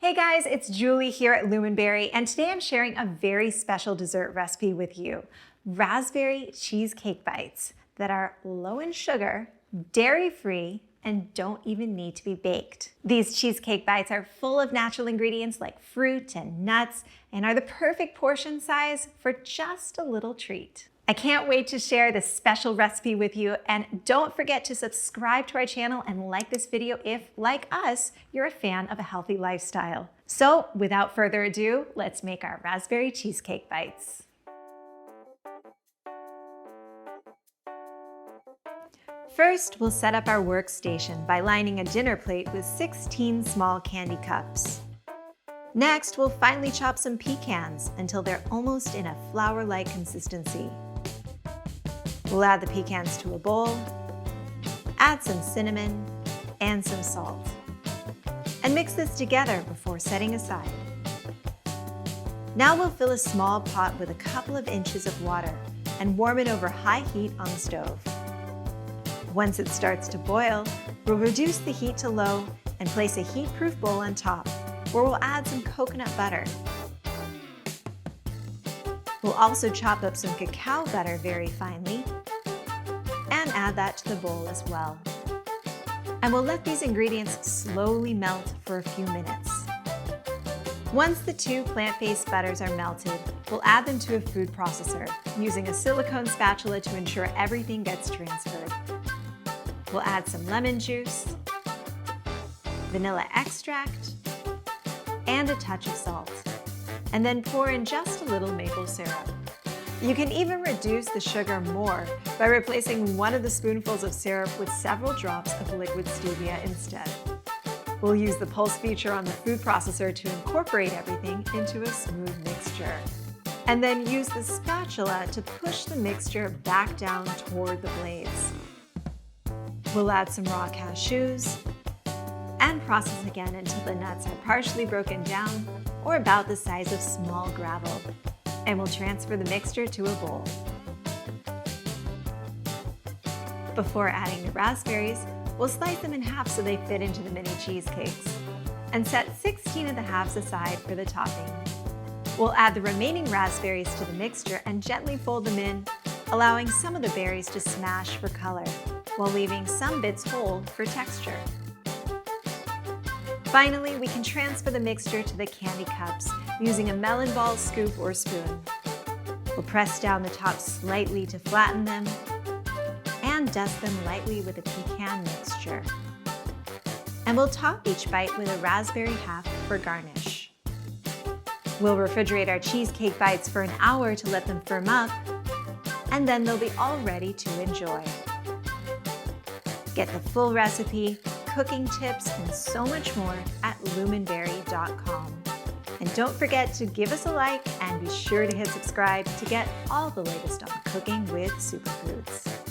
Hey guys, it's Julie here at Luminberry, and today I'm sharing a very special dessert recipe with you. Raspberry cheesecake bites that are low in sugar, dairy-free, and don't even need to be baked. These cheesecake bites are full of natural ingredients like fruit and nuts and are the perfect portion size for just a little treat. I can't wait to share this special recipe with you, and don't forget to subscribe to our channel and like this video if, like us, you're a fan of a healthy lifestyle. So without further ado, let's make our raspberry cheesecake bites. First, we'll set up our workstation by lining a dinner plate with 16 small candy cups. Next, we'll finely chop some pecans until they're almost in a flour-like consistency. We'll add the pecans to a bowl, add some cinnamon and some salt, and mix this together before setting aside. Now we'll fill a small pot with a couple of inches of water and warm it over high heat on the stove. Once it starts to boil, we'll reduce the heat to low and place a heat-proof bowl on top, where we'll add some coconut butter. We'll also chop up some cacao butter very finely and add that to the bowl as well. And we'll let these ingredients slowly melt for a few minutes. Once the two plant-based butters are melted, we'll add them to a food processor using a silicone spatula to ensure everything gets transferred. We'll add some lemon juice, vanilla extract, and a touch of salt, and then pour in just a little maple syrup. You can even reduce the sugar more by replacing one of the spoonfuls of syrup with several drops of liquid stevia instead. We'll use the pulse feature on the food processor to incorporate everything into a smooth mixture, and then use the spatula to push the mixture back down toward the blades. We'll add some raw cashews and process again until the nuts are partially broken down or about the size of small gravel, and we'll transfer the mixture to a bowl. Before adding the raspberries, we'll slice them in half so they fit into the mini cheesecakes, and set 16 of the halves aside for the topping. We'll add the remaining raspberries to the mixture and gently fold them in, allowing some of the berries to smash for color, while leaving some bits whole for texture. Finally, we can transfer the mixture to the candy cups using a melon ball scoop or spoon. We'll press down the top slightly to flatten them and dust them lightly with a pecan mixture. And we'll top each bite with a raspberry half for garnish. We'll refrigerate our cheesecake bites for an hour to let them firm up, and then they'll be all ready to enjoy. Get the full recipe, cooking tips, and so much more at luminberry.com. And don't forget to give us a like and be sure to hit subscribe to get all the latest on cooking with superfoods.